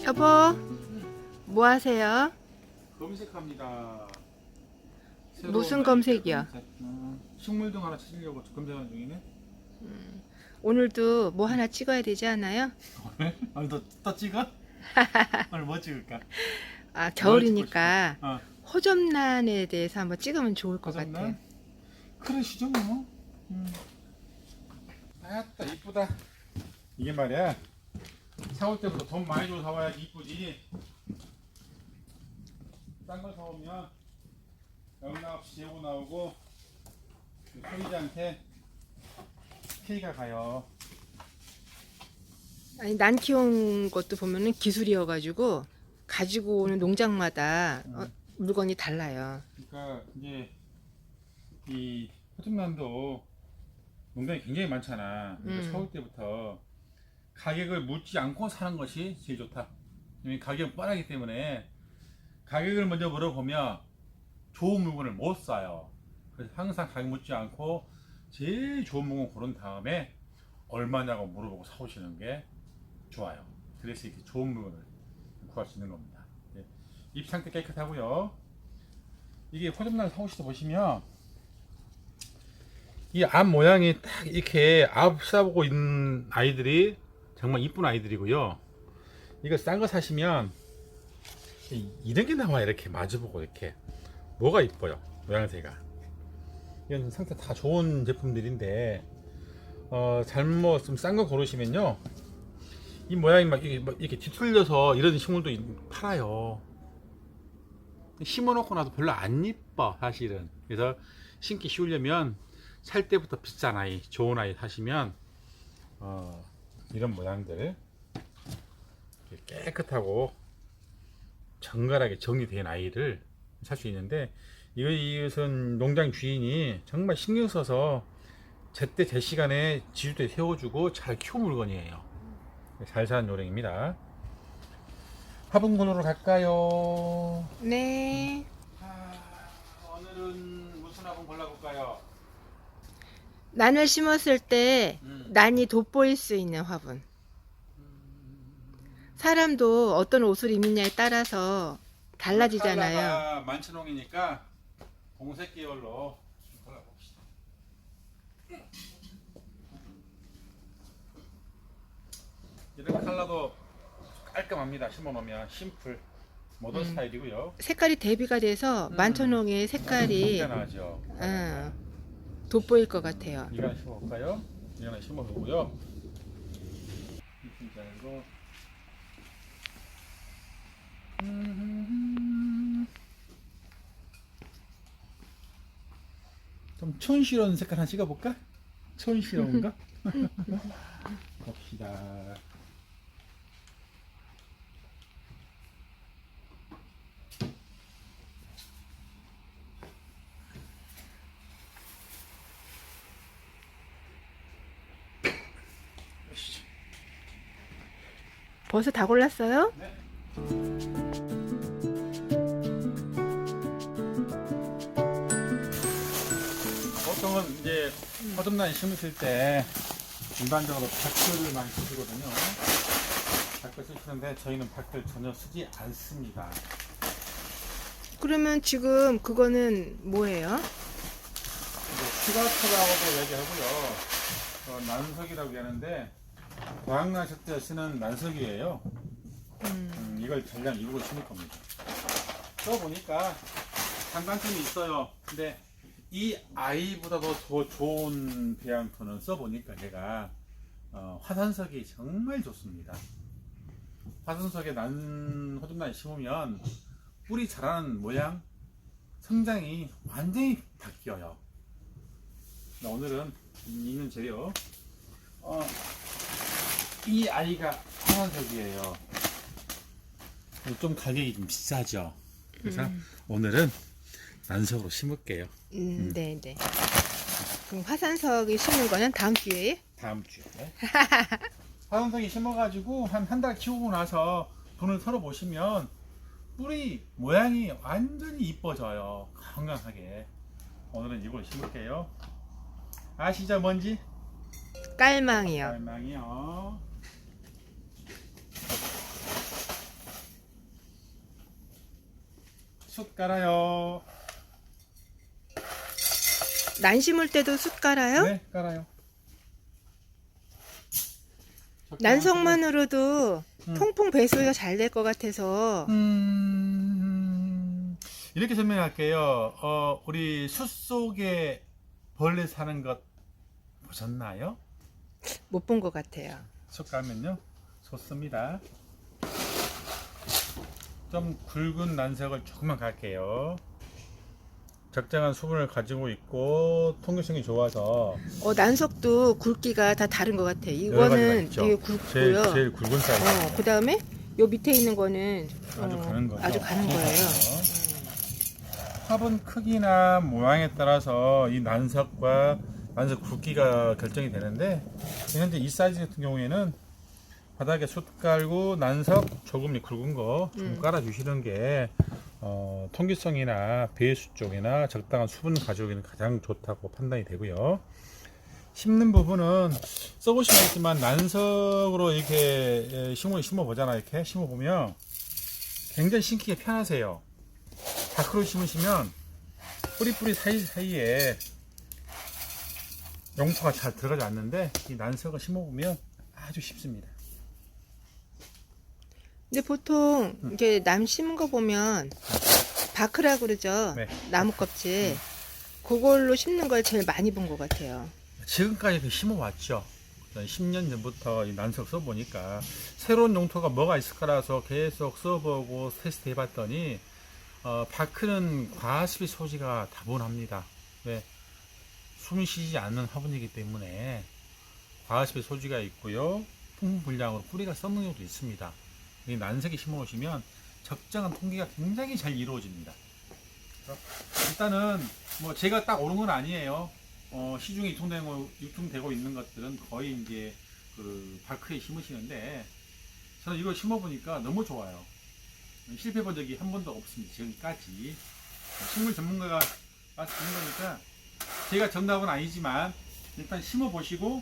여보, 뭐 하세요? 검색합니다. 무슨 검색이요? 식물등 하나 찾으려고 검색하는 중이네. 오늘도 뭐 하나 찍어야 되지 않아요? 오늘? 오늘 또 찍어? 오늘 뭐 찍을까? 아, 겨울이니까 어. 호접란에 대해서 한번 찍으면 좋을 것 호접란? 같아요. 그러시죠 뭐. 아따 이쁘다. 이게 말이야. 사올 때부터 돈 많이 주고 사와야지 이쁘지. 딴 거 사오면 영락 없이 재고 나오고 소비자한테 피해가 가요. 아니, 난 키운 것도 보면은 기술이어가지고 가지고 오는 농장마다 물건이 달라요. 그러니까 이제 이 호접란도 농장이 굉장히 많잖아. 그러니까 사올 때부터 가격을 묻지 않고 사는 것이 제일 좋다. 왜냐면 가격은 뻔하기 때문에 가격을 먼저 물어보면 좋은 물건을 못 사요. 그래서 항상 가격 묻지 않고 제일 좋은 물건 고른 다음에 얼마냐고 물어보고 사오시는 게 좋아요. 그래서 이렇게 좋은 물건을 구할 수 있는 겁니다. 잎 상태 깨끗하고요. 이게 호접란 사오실 때 보시면 이 앞 모양이 딱 이렇게 앞싸보고 있는 아이들이 정말 이쁜 아이들이고요. 이거 싼 거 사시면 이런 게 나와요. 이렇게 마주보고 이렇게 뭐가 이뻐요. 모양새가. 이건 상태 다 좋은 제품들인데 잘못 좀 싼 거 고르시면요. 이 모양이 막 이렇게 뒤틀려서 이런 식물도 팔아요. 심어놓고 나도 별로 안 이뻐 사실은. 그래서 심기 쉬우려면 살 때부터 비싼 아이, 좋은 아이 사시면 이런 모양들 깨끗하고 정갈하게 정리된 아이를 살 수 있는데 이것은 농장 주인이 정말 신경 써서 제때 제 시간에 지주대에 세워주고 잘 키운 물건이에요. 잘 사는 요령입니다. 화분 고르러 갈까요? 네. 오늘은 무슨 화분 골라볼까요? 난을 심었을 때 난이 돋보일 수 있는 화분. 사람도 어떤 옷을 입느냐에 따라서 달라지잖아요. 컬러가 만천홍이니까 공색 계열로 골라봅시다. 이런 컬러도 깔끔합니다. 심어놓으면 심플 모던 스타일이고요. 색깔이 대비가 돼서 만천홍의 색깔이 편하죠. 돋보일 것 같아요. 이거 하나 심어볼까요? 이거 하나 심어보고요. 이렇게 좀 촌스러운 색깔 하나 찍어볼까? 촌스러운가? 봅시다. 벌써 다 골랐어요? 네. 보통은 이제 호접란 심으실 때 일반적으로 박들을 많이 쓰시거든요. 박들 쓰시는데 저희는 박들 전혀 쓰지 않습니다. 그러면 그거는 뭐예요? 시가터라고도 얘기하고요. 난석이라고 하는데 고향 하실 때 쓰는 난석이에요. 이걸 전량 이루고 심을 겁니다. 써보니까 장단점이 있어요. 근데 이 아이보다도 더 좋은 배양토는 써보니까 제가 화산석이 정말 좋습니다. 화산석에 호접란이 심으면 뿌리 자라는 모양, 성장이 완전히 바뀌어요. 오늘은 있는 재료 이 아이가 화산석이에요. 좀 가격이 좀 비싸죠. 그래서 오늘은 난석으로 심을게요. 네네. 그럼 화산석이 심는 거는 다음 기회에? 다음 주에. 화산석이 심어가지고 한 달 키우고 나서 분을 털어 보시면 뿌리 모양이 완전히 이뻐져요. 건강하게. 오늘은 이걸 심을게요. 아시죠 뭔지? 깔망이요. 갈망이요. 숯 깔아요. 난 심을 때도 숯 깔아요? 네, 깔아요. 난석만으로도 음. 통풍 배수가 잘 될 것 같아서. 이렇게 설명할게요. 우리 숯 속에 벌레 사는 것 보셨나요? 못 본 것 같아요. 숯 깔면요, 좋습니다. 좀 굵은 난석을 조금만 갈게요. 적당한 수분을 가지고 있고 통기성이 좋아서 난석도 굵기가 다 다른 것 같아. 여러 가지가 이거는 있죠. 되게 굵고요. 제일 굵은 사이즈. 그 다음에 요 밑에 있는 거는 아주 가는 거죠. 아주 가는 거예요. 화분 크기나 모양에 따라서 이 난석과 난석 굵기가 결정이 되는데, 현재 이 사이즈 같은 경우에는 바닥에 숯 깔고 난석 조금 굵은 거 좀 깔아 주시는 게 통기성이나 배수 쪽이나 적당한 수분 가져오기는 가장 좋다고 판단이 되고요. 심는 부분은 써보시면 알겠지만 난석으로 이렇게 심어 보잖아요. 이렇게 심어 보면 굉장히 심기가 편하세요. 밖으로 심으시면 뿌리 사이사이에 용토가 잘 들어가지 않는데, 이 난석을 심어 보면 아주 쉽습니다. 근데 보통 이게 남 심은 거 보면 바크라고 그러죠. 네. 나무 껍질. 그걸로 심는 걸 제일 많이 본 것 같아요. 지금까지 심어 왔죠. 10년 전부터 이 난석 써보니까 새로운 용토가 뭐가 있을까라서 계속 써보고 테스트 해봤더니 바크는 과습의 소지가 다분합니다. 왜? 숨 쉬지 않는 화분이기 때문에 과습의 소지가 있고요. 풍분 불량으로 뿌리가 썩는 경우도 있습니다. 이 난석에 심어 놓으시면 적정한 통기가 굉장히 잘 이루어집니다. 일단은 뭐 제가 딱 옳은 건 아니에요. 시중에 유통되고 있는 것들은 거의 이제 그 바크에 심으시는데, 저는 이걸 심어보니까 너무 좋아요. 실패 본 적이 한 번도 없습니다. 지금까지. 식물 전문가가 말씀드린 거니까 제가 정답은 아니지만 일단 심어보시고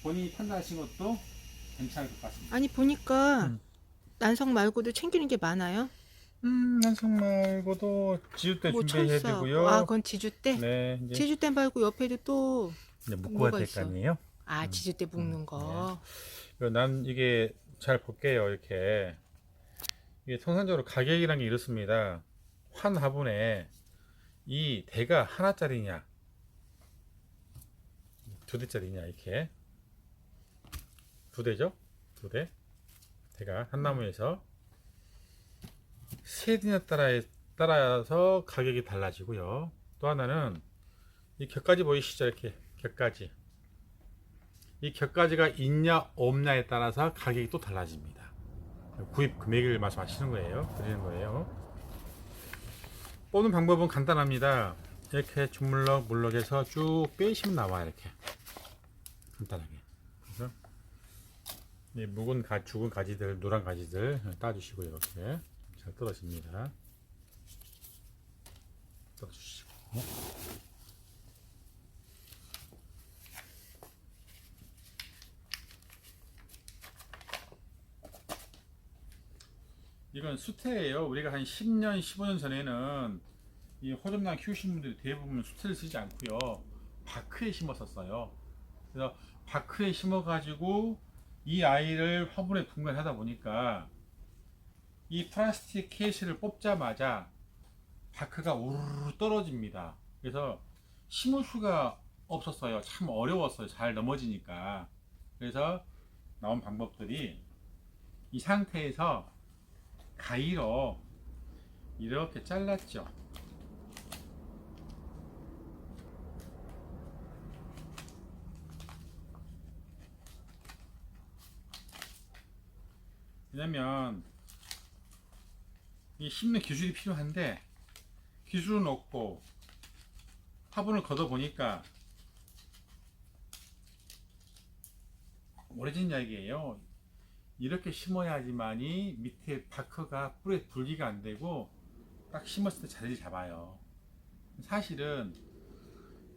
본인이 판단하신 것도 괜찮을 것 같습니다. 아니 보니까 난석 말고도 챙기는 게 많아요. 난석 말고도 지읒대 뭐 준비해야 철사. 되고요. 그건 지주대. 네, 이제 지주대 말고 옆에도 또 묶어야 뭐가 될 있어? 거 아니에요? 지주대 묶는 거. 난 이게 잘 볼게요. 이게 통상적으로 가격이라는 게 이렇습니다. 한 화분에 이 대가 하나짜리냐, 두 대짜리냐, 이렇게 두 대죠. 두 대. 대가 한 나무에서 세 대냐 따라서 가격이 달라지고요. 또 하나는 이 격가지 보이시죠? 이렇게 격가지. 이 격가지가 있냐 없냐에 따라서 가격이 또 달라집니다. 구입 금액을 말씀하시는 거예요. 드리는 거예요. 뽑는 방법은 간단합니다. 이렇게 주물럭 물럭해서 쭉 빼시면 나와요. 이렇게 간단하게. 그래서 이 묵은 죽은 가지들, 노란 가지들 따주시고 이렇게 잘 떨어집니다. 떨어주시고. 이건 수태예요. 우리가 한 10년, 15년 전에는 이 호접란 키우시는 분들이 대부분 수태를 쓰지 않고요, 바크에 심었었어요. 그래서 바크에 심어가지고 이 아이를 화분에 분갈하다 보니까 이 플라스틱 케이스를 뽑자마자 바크가 우르르 떨어집니다. 그래서 심을 수가 없었어요. 참 어려웠어요. 잘 넘어지니까. 그래서 나온 방법들이 이 상태에서 가위로 이렇게 잘랐죠. 왜냐면 이 심는 기술이 필요한데 기술은 없고 화분을 걷어 보니까 오래전 이야기예요. 이렇게 심어야지만이 밑에 바크가 뿌리에 분리가 안 되고 딱 심었을 때 자리 잡아요. 사실은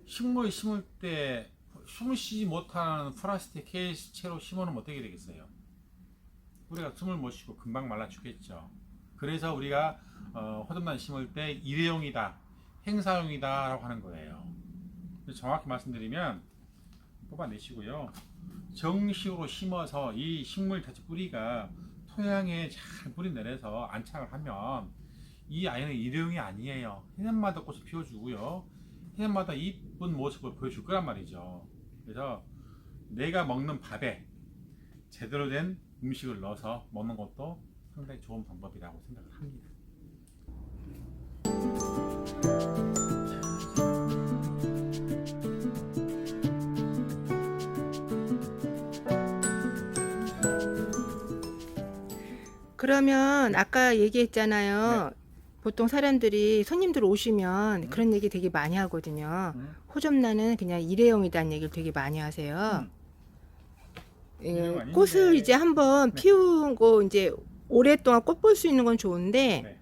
식물을 심을 때 숨을 쉬지 못하는 플라스틱 케이스 채로 심어놓으면 어떻게 되겠어요? 우리가 숨을 못 쉬고 금방 말라 죽겠죠. 그래서 우리가 호접란 심을 때 일회용이다, 행사용이다라고 하는 거예요. 정확히 말씀드리면 뽑아내시고요. 정식으로 심어서 이 식물 자체 뿌리가 토양에 잘 뿌리 내려서 안착을 하면 이 아이는 일회용이 아니에요. 해년마다 꽃을 피워주고요. 해년마다 이쁜 모습을 보여줄 거란 말이죠. 그래서 내가 먹는 밥에 제대로 된 음식을 넣어서 먹는 것도 상당히 좋은 방법이라고 생각을 합니다. 그러면 아까 얘기했잖아요. 네. 보통 사람들이 손님들 오시면 그런 얘기 되게 많이 하거든요. 호접란은 그냥 일회용이다는 얘기를 되게 많이 하세요. 일회용 아닌데. 꽃을 이제 한번 네. 피우고 이제 오랫동안 꽃 볼 수 있는 건 좋은데 네.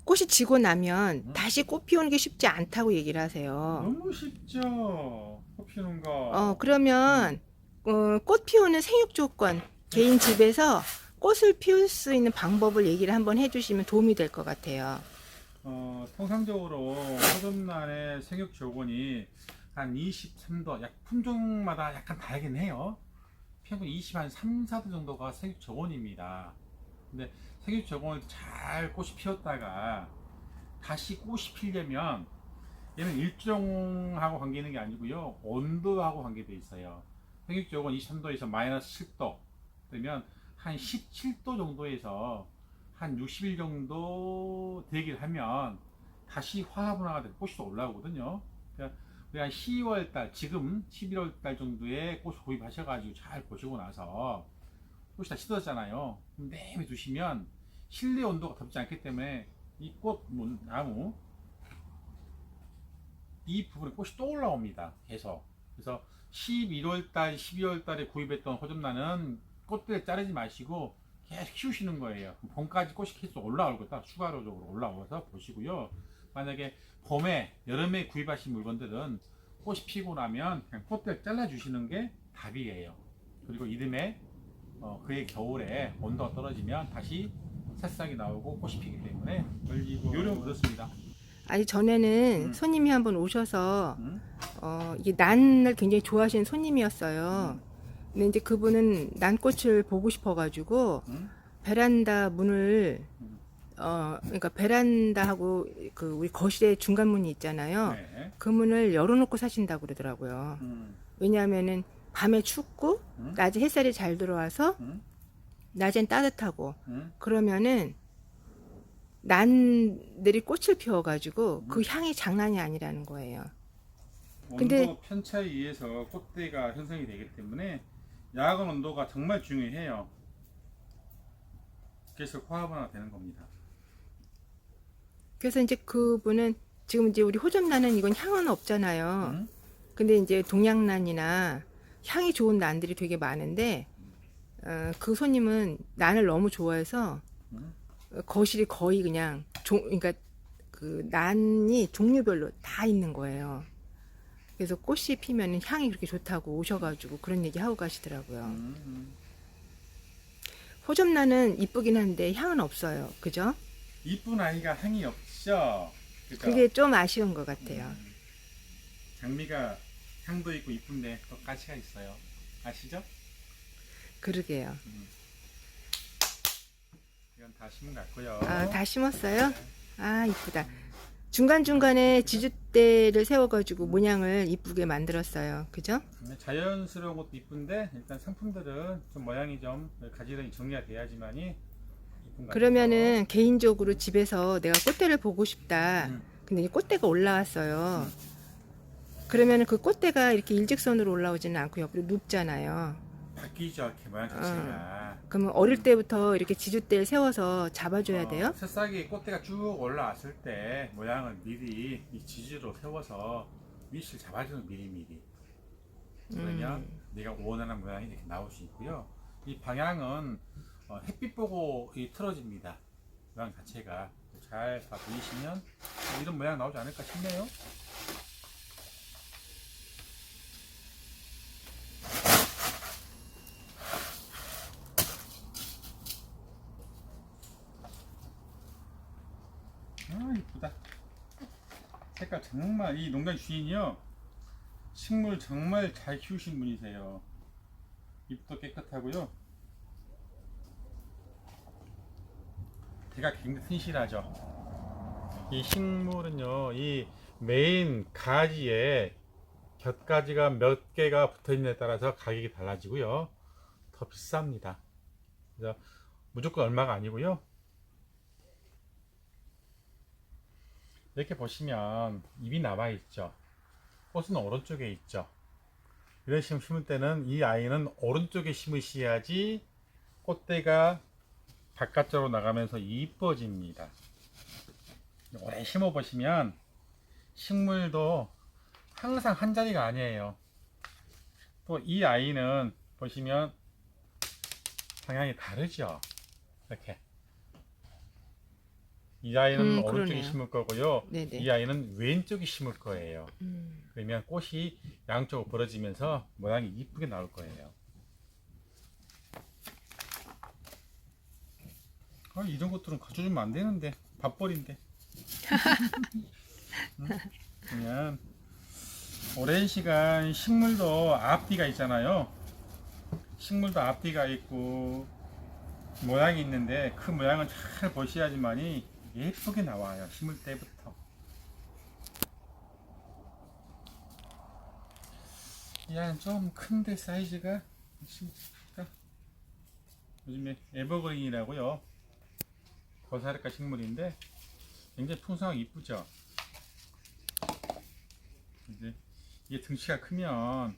꽃이 지고 나면 다시 꽃 피우는 게 쉽지 않다고 얘기를 하세요. 너무 쉽죠. 꽃 피우는 거. 그러면 꽃 피우는 생육 조건, 개인 집에서 꽃을 피울 수 있는 방법을 얘기를 한번 해주시면 도움이 될 것 같아요. 통상적으로 호접란의 생육 조건이 한 23도, 약 품종마다 약간 다르긴 해요. 평균 3, 4도 정도가 생육 조건입니다. 근데 생육 조건을 잘 꽃이 피웠다가 다시 꽃이 피려면 얘는 일종하고 관계 있는 게 아니고요. 온도하고 관계되어 있어요. 생육 조건 23도에서 마이너스 7도 되면 한 17도 정도에서 한 60일 정도 대기를 하면 다시 화합분화가 돼서 꽃이 또 올라오거든요. 그러니까 우리 한 12월 달, 지금 11월 달 정도에 꽃을 구입하셔가지고 잘 보시고 나서 꽃이 다 시들었잖아요. 내내 두시면 실내 온도가 덥지 않기 때문에 이 꽃 나무 이 부분에 꽃이 또 올라옵니다. 계속. 그래서 11월 달, 12월 달에 구입했던 호접란은 꽃들을 자르지 마시고 계속 키우시는 거예요. 봄까지 꽃이 계속 올라올 거다. 추가적으로 올라와서 보시고요. 만약에 봄에, 여름에 구입하신 물건들은 꽃이 피고 나면 그냥 꽃들 잘라 주시는 게 답이에요. 그리고 이듬해 그해 겨울에 온도가 떨어지면 다시 새싹이 나오고 꽃이 피기 때문에 요령은 그렇습니다. 아니 전에는 손님이 한번 오셔서 음? 이게 난을 굉장히 좋아하시는 손님이었어요. 근데 이제 그분은 난꽃을 보고 싶어가지고 베란다 문을 그러니까 베란다하고 그 우리 거실에 중간 문이 있잖아요. 네. 그 문을 열어놓고 사신다고 그러더라고요. 왜냐하면은 밤에 춥고 낮에 햇살이 잘 들어와서 낮엔 따뜻하고 그러면은 난들이 꽃을 피워가지고 그 향이 장난이 아니라는 거예요. 근데- 온도 편차에 의해서 꽃대가 형성이 되기 때문에 야간 온도가 정말 중요해요. 그래서 화합화가 되는 겁니다. 그래서 이제 그분은 지금 이제 우리 호접란은 이건 향은 없잖아요. 근데 이제 동양란이나 향이 좋은 난들이 되게 많은데 그 손님은 난을 너무 좋아해서 거실이 거의 그냥 그러니까 그 난이 종류별로 다 있는 거예요. 그래서 꽃이 피면 향이 그렇게 좋다고 오셔가지고 그런 얘기 하고 가시더라고요. 호접란은 이쁘긴 한데 향은 없어요. 그죠? 이쁜 아이가 향이 없죠. 그죠? 그게 좀 아쉬운 것 같아요. 장미가 향도 있고 이쁜데 또 가치가 있어요. 아시죠? 그러게요. 이건 다 심은 것 같고요. 다 심었어요? 아, 이쁘다. 중간중간에 지주대를 세워가지고 모양을 이쁘게 만들었어요. 그죠? 자연스러운 것도 이쁜데 일단 상품들은 좀 모양이 좀 가지런히 정리가 돼야지만이 이쁜 것 그러면은 개인적으로 집에서 내가 꽃대를 보고 싶다. 근데 이 꽃대가 올라왔어요. 그러면은 그 꽃대가 이렇게 일직선으로 올라오지는 않고 옆으로 눕잖아요. 바뀌죠. 이렇게 모양 자체가. 그러면 어릴 때부터 이렇게 지주대를 세워서 잡아줘야 돼요? 새싹이 꽃대가 쭉 올라왔을 때 모양을 미리 이 지지로 세워서 위치를 잡아주는 미리. 그러면 내가 원하는 모양이 이렇게 나올 수 있고요. 이 방향은 햇빛 보고 틀어집니다. 모양 자체가 잘 보이시면 이런 모양 나오지 않을까 싶네요. 이쁘다. 색깔 정말 이 농장 주인이요 식물 정말 잘 키우신 분이세요. 잎도 깨끗하고요. 대가 굉장히 튼실하죠. 이 식물은요 이 메인 가지에 곁가지가 몇 개가 붙어 있느냐에 따라서 가격이 달라지고요. 더 비쌉니다. 그래서 무조건 얼마가 아니고요. 이렇게 보시면 잎이 나와 있죠. 꽃은 오른쪽에 있죠. 이런 식으로 심을 때는 이 아이는 오른쪽에 심으셔야지 꽃대가 바깥쪽으로 나가면서 이뻐집니다. 오래 심어 보시면 식물도 항상 한 자리가 아니에요. 또 이 아이는 보시면 방향이 다르죠. 이렇게 이 아이는 오른쪽에 그러네요. 심을 거고요. 네네. 이 아이는 왼쪽에 심을 거예요. 그러면 꽃이 양쪽으로 벌어지면서 모양이 이쁘게 나올 거예요. 이런 것들은 가져주면 안 되는데 밥벌인데. 그냥 오랜 시간 식물도 앞뒤가 있잖아요. 식물도 앞뒤가 있고 모양이 있는데 그 모양을 잘 보셔야지만이 예쁘게 나와요. 심을 때부터. 이 안은 좀 큰데 사이즈가 심을까? 요즘에 에버그린이라고요. 고사리과 식물인데 굉장히 풍성하고 이쁘죠. 이제 이게 등치가 크면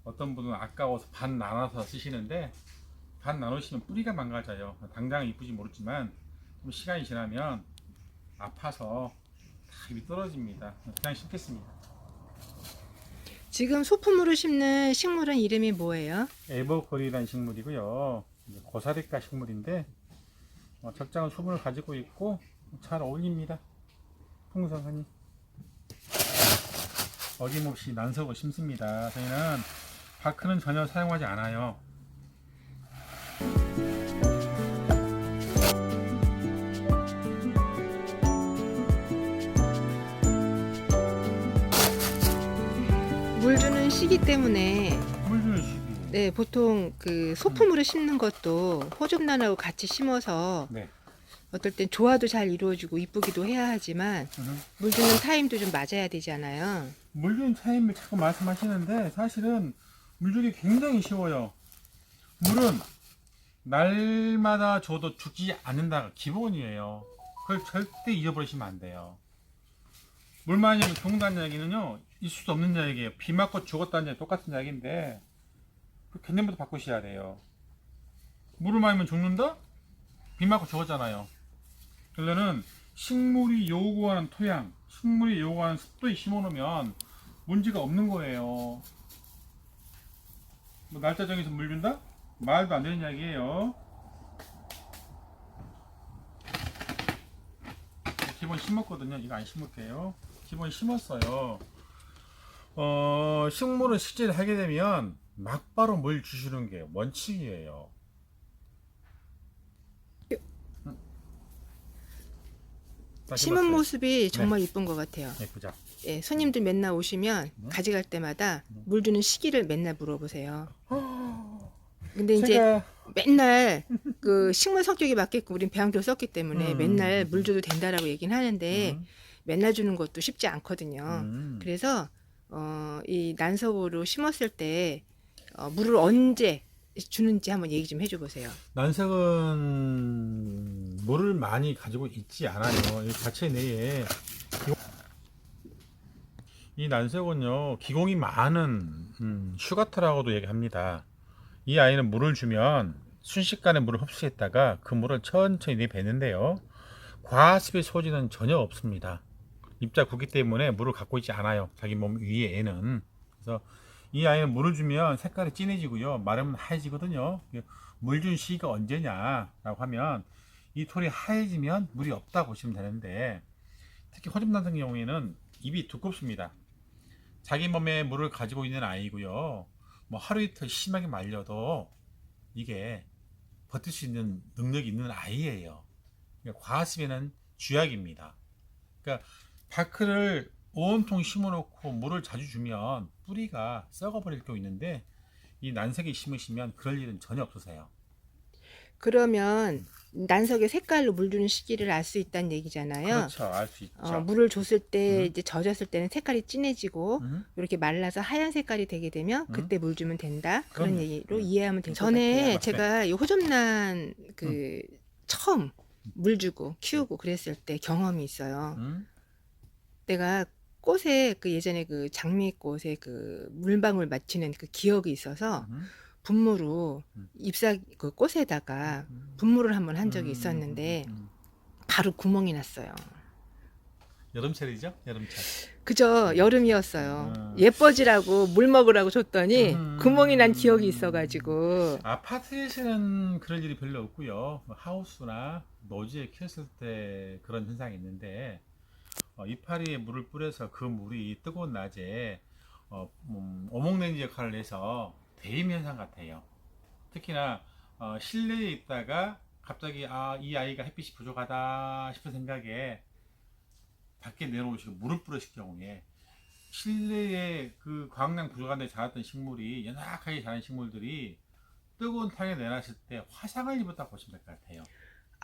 어떤 분은 아까워서 반 나눠서 쓰시는데 반 나누시면 뿌리가 망가져요. 당장은 이쁘지 모르지만 좀 시간이 지나면 아파서 다 잎이 떨어집니다. 그냥 심겠습니다. 지금 소품으로 심는 식물은 이름이 뭐예요? 에버그린이라는 식물이고요. 고사리과 식물인데 적당한 수분을 가지고 있고 잘 어울립니다. 풍성하니 어김없이 난석을 심습니다. 저희는 바크는 전혀 사용하지 않아요. 물 주는 시기 때문에 물 주는 시기. 네, 보통 그 소품으로 심는 것도 호접란하고 같이 심어서 네. 어떨 땐 조화도 잘 이루어지고 이쁘기도 해야 하지만 물 주는 타임도 좀 맞아야 되잖아요. 물 주는 타임을 자꾸 말씀하시는데 사실은 물 주기 굉장히 쉬워요. 물은 날마다 줘도 죽지 않는다가 기본이에요. 그걸 절대 잊어버리시면 안 돼요. 물만 이면 죽는다는 이야기는요 있을 수 없는 이야기예요. 비 맞고 죽었다는 이야기 똑같은 이야기인데 그 개념부터 바꾸셔야 돼요. 물을 마시면 죽는다? 비 맞고 죽었잖아요. 그러면은 식물이 요구하는 토양, 식물이 요구하는 습도에 심어놓으면 문제가 없는 거예요. 뭐 날짜 정해서 물 준다? 말도 안 되는 이야기예요. 기본 심었거든요. 이거 안 심을게요. 기본 심었어요. 식물을 식재를 하게 되면 막바로 물 주시는 게 원칙이에요. 심은 모습이 정말 이쁜 것 같아요. 예쁘죠? 예, 손님들 맨날 오시면 가져갈 때마다 물 주는 시기를 맨날 물어보세요. 근데 이제 제가 맨날 그 식물 성격에 맞게끔 우린 배양토를 썼기 때문에 맨날 물 줘도 된다라고 얘기는 하는데 맨날 주는 것도 쉽지 않거든요. 그래서 이 난석으로 심었을 때 물을 언제 주는지 한번 얘기 좀 해줘 보세요. 난석은 물을 많이 가지고 있지 않아요. 이 자체 내에 이 난석은요 기공이 많은 슈가트라고도 얘기합니다. 이 아이는 물을 주면 순식간에 물을 흡수했다가 그 물을 천천히 내뱉는데요. 과습의 소지는 전혀 없습니다. 입자 굳기 때문에 물을 갖고 있지 않아요. 자기 몸 위에는. 그래서 이 아이는 물을 주면 색깔이 진해지고요. 마르면 하얘지거든요. 물 준 시기가 언제냐라고 하면 이 톨이 하얘지면 물이 없다고 보시면 되는데 특히 호접란 같은 경우에는 잎이 두껍습니다. 자기 몸에 물을 가지고 있는 아이고요. 뭐 하루 이틀 심하게 말려도 이게 버틸 수 있는 능력이 있는 아이예요. 과습에는 쥐약입니다. 그러니까 바크를 온통 심어놓고 물을 자주 주면 뿌리가 썩어버릴 경우 있는데 이 난석에 심으시면 그럴 일은 전혀 없으세요. 그러면 난석의 색깔로 물 주는 시기를 알 수 있다는 얘기잖아요. 그렇죠, 알 수 있죠. 물을 줬을 때 음. 이제 젖었을 때는 색깔이 진해지고 음. 이렇게 말라서 하얀 색깔이 되게 되면 그때 물 주면 된다. 그런 그럼요. 얘기로 이해하면 될 것 전에 같아요. 제가 이 호접란 그 처음 물 주고 키우고 그랬을 때 경험이 있어요. 내가 꽃에 그 예전에 그 장미꽃에 그 물방울 맞히는 그 기억이 있어서 분무로 잎사귀 그 꽃에다가 분무를 한번 한 적이 있었는데 바로 구멍이 났어요. 여름철이죠? 여름철. 그저 여름이었어요. 예뻐지라고 물 먹으라고 줬더니 구멍이 난 기억이 있어가지고. 아파트에서는 그럴 일이 별로 없고요. 하우스나 노지에 키웠을 때 그런 현상이 있는데 이파리에 물을 뿌려서 그 물이 뜨거운 낮에 오목내기 역할을 해서 대임 현상 같아요. 특히나 실내에 있다가 갑자기 이 아이가 햇빛이 부족하다 싶은 생각에 밖에 내놓으시고 물을 뿌리실 경우에 실내에 그 광량 부족한데 자랐던 식물이 연약하게 자란 식물들이 뜨거운 탕에 내놨을 때 화상을 입었다 보시면 될 것 같아요.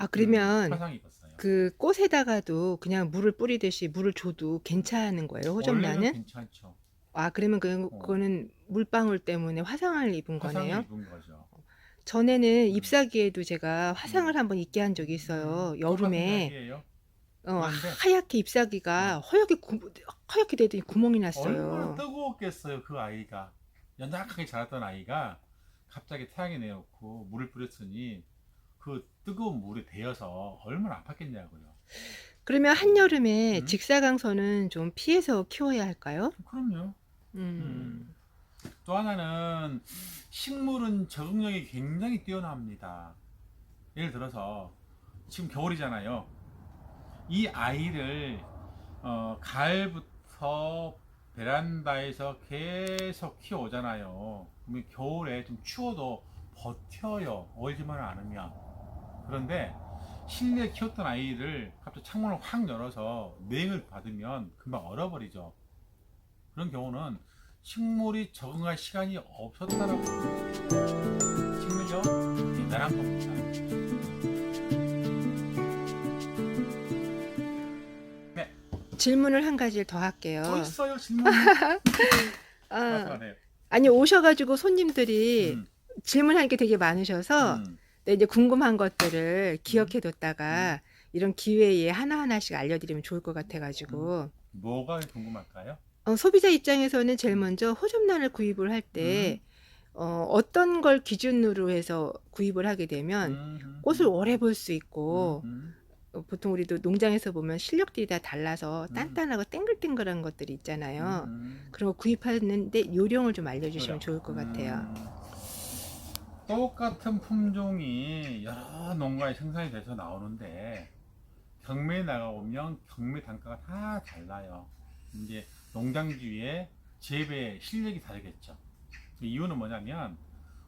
그러면 화상 입었어요. 그 꽃에다가도 그냥 물을 뿌리듯이 물을 줘도 괜찮은 거예요, 원래는 호접란은? 괜찮죠. 그러면 그거는 물방울 때문에 화상을 입은 화상을 거네요? 입은 거죠. 전에는 잎사귀에도 제가 화상을 한번 입게 한 적이 있어요. 여름에. 이야기예요. 하얗게 잎사귀가 허옇게 되더니 구멍이 얼마나 났어요. 뜨거웠겠어요. 그 아이가 연약하게 자랐던 아이가 갑자기 태양에 내놓고 물을 뿌렸으니 그 뜨거운 물에 데여서 얼마나 아팠겠냐고요. 그러면 한여름에 직사광선은 좀 피해서 키워야 할까요? 그럼요. 또 하나는 식물은 적응력이 굉장히 뛰어납니다. 예를 들어서 지금 겨울이잖아요. 이 아이를 가을부터 베란다에서 계속 키워오잖아요. 그러면 겨울에 좀 추워도 버텨요. 얼지만 않으면. 그런데 실내에 키웠던 아이를 갑자기 창문을 확 열어서 냉을 받으면 금방 얼어버리죠. 그런 경우는 식물이 적응할 시간이 없었다라고 식물요 대단한 겁니다. 질문을 한 가지를 더 할게요. 또 있어요 질문. 말씀하세요. 아니 오셔가지고 손님들이 질문할 게 되게 많으셔서 네, 이제 궁금한 것들을 기억해뒀다가 이런 기회에 하나하나씩 알려드리면 좋을 것 같아가지고. 뭐가 궁금할까요? 소비자 입장에서는 제일 먼저 호접란을 구입을 할 때 어떤 걸 기준으로 해서 구입을 하게 되면 꽃을 오래 볼 수 있고 보통 우리도 농장에서 보면 실력들이 다 달라서 단단하고 땡글땡글한 것들이 있잖아요. 그런 거 구입하는데 요령을 좀 알려주시면 좋을 것 같아요. 똑같은 품종이 여러 농가에 생산이 돼서 나오는데 경매에 나가보면 경매 단가가 다 달라요. 이제 농장주의 재배 실력이 다르겠죠. 이유는 뭐냐면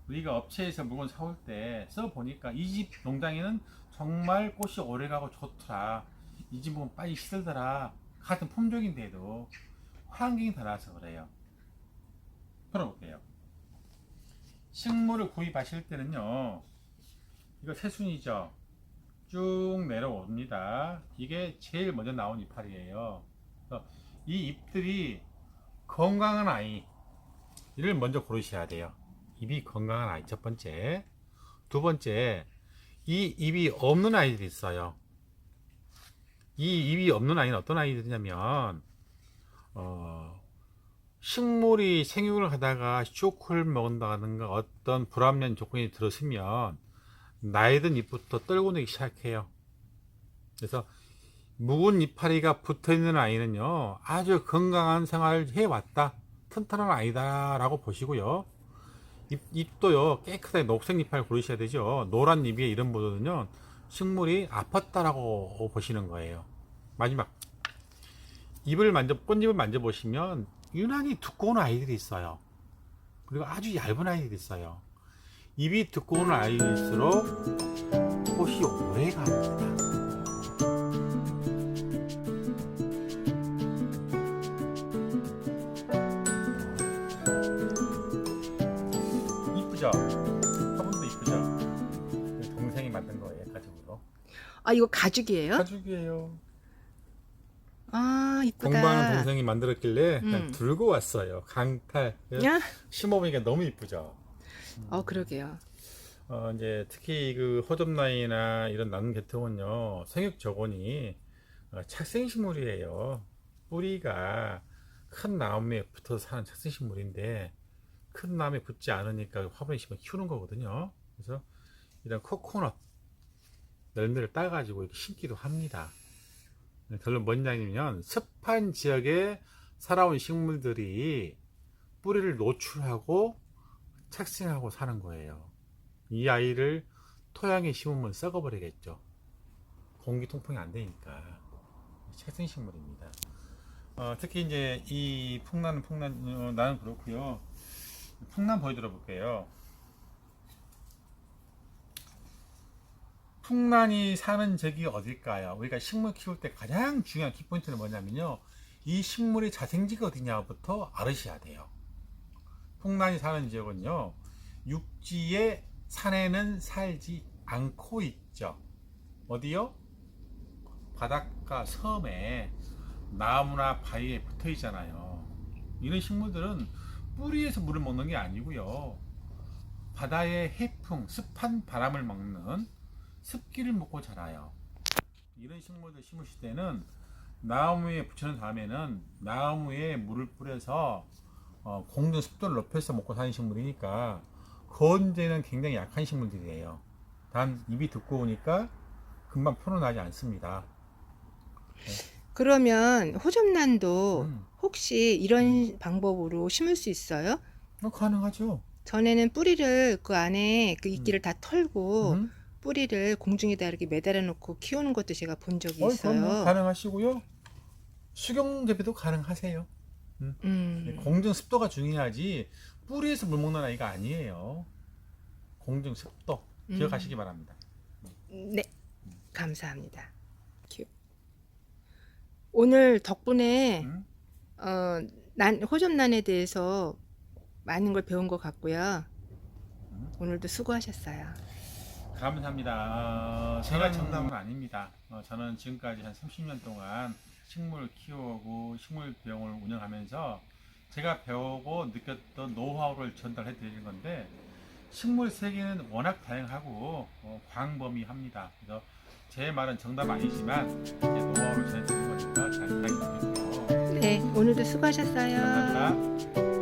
우리가 업체에서 물건 사올 때 써보니까 이 집 농장에는 정말 꽃이 오래가고 좋더라, 이 집은 빨리 시들더라 같은 품종인데도 환경이 달라서 그래요. 풀어볼게요. 식물을 구입하실 때는요, 이거 새순이죠. 쭉 내려옵니다. 이게 제일 먼저 나온 이파리예요. 이 잎들이 건강한 아이를 먼저 고르셔야 돼요. 잎이 건강한 아이 첫 번째. 두 번째, 이 잎이 없는 아이들이 있어요. 이 잎이 없는 아이는 어떤 아이들이냐면 식물이 생육을 하다가 쇼크를 먹는다든가 어떤 불합리한 조건이 들어서면 나이 든 잎부터 떨궈내기 시작해요. 그래서 묵은 이파리가 붙어있는 아이는요, 아주 건강한 생활을 해왔다, 튼튼한 아이다 라고 보시고요. 잎도요, 깨끗하게 녹색 잎을 고르셔야 되죠. 노란 잎에 이런 보도는요, 식물이 아팠다라고 보시는 거예요. 마지막, 꽃잎을 만져보시면 유난히 두꺼운 아이들이 있어요. 그리고 아주 얇은 아이들이 있어요. 잎이 두꺼운 아이일수록 꽃이 오래 갑니다. 이거 가죽이에요? 가죽이에요. 아, 이쁘다. 공부하는 동생이 만들었길래 그냥 음. 들고 왔어요. 강탈. 야? 심어보니까 너무 이쁘죠. 그러게요. 이제 특히 그 호접나이나 이런 나는 계통은요, 생육 저곤이 착생식물이에요. 뿌리가 큰 나무에 붙어서 사는 착생식물인데 큰 나무에 붙지 않으니까 화분에 심어 키우는 거거든요. 그래서 이런 코코넛 열매를 따가지고 이렇게 심기도 합니다. 결론 뭐냐면 습한 지역에 살아온 식물들이 뿌리를 노출하고 착생하고 사는 거예요. 이 아이를 토양에 심으면 썩어버리겠죠. 공기 통풍이 안 되니까. 착생식물입니다. 특히 이제 이 풍란 나는 그렇고요. 풍란 보여드려 볼게요. 풍란이 사는 지역이 어딜까요? 우리가 식물 키울 때 가장 중요한 키포인트는 뭐냐면요, 이 식물의 자생지가 어디냐부터 알으셔야 돼요. 풍란이 사는 지역은요, 육지에 산에는 살지 않고 있죠. 어디요? 바닷가 섬에 나무나 바위에 붙어 있잖아요. 이런 식물들은 뿌리에서 물을 먹는 게 아니고요, 바다의 해풍, 습한 바람을 먹는 습기를 먹고 자라요. 이런 식물들 심으실 때는 나무에 붙여놓은 다음에는 나무에 물을 뿌려서 공중 습도를 높여서 먹고 사는 식물이니까 건재는 굉장히 약한 식물들이에요. 단 잎이 두꺼우니까 금방 포로나지 않습니다. 그러면 호접란도 음. 혹시 이런 방법으로 심을 수 있어요? 가능하죠. 전에는 뿌리를 그 안에 그 이끼를 다 털고 음. 뿌리를 공중에다 이렇게 매달아 놓고 키우는 것도 제가 본 적이 그럼요. 있어요. 가능하시고요. 수경 재배도 가능하세요. 공중 습도가 중요하지 뿌리에서 물 먹는 아이가 아니에요. 공중 습도 기억하시기 바랍니다. 네, 감사합니다. 오늘 덕분에 음? 호접란에 대해서 많은 걸 배운 것 같고요. 음? 오늘도 수고하셨어요. 감사합니다. 제가 정답은 아닙니다. 저는 지금까지 한 30년 동안 식물 키우고 식물 병을 운영하면서 제가 배우고 느꼈던 노하우를 전달해 드리는 건데, 식물 세계는 워낙 다양하고 광범위합니다. 그래서 제 말은 정답 아니지만 이제 노하우를 전해 드리는 거니까 잘 부탁드릴게요. 네, 오늘도 수고하셨어요. 감사합니다.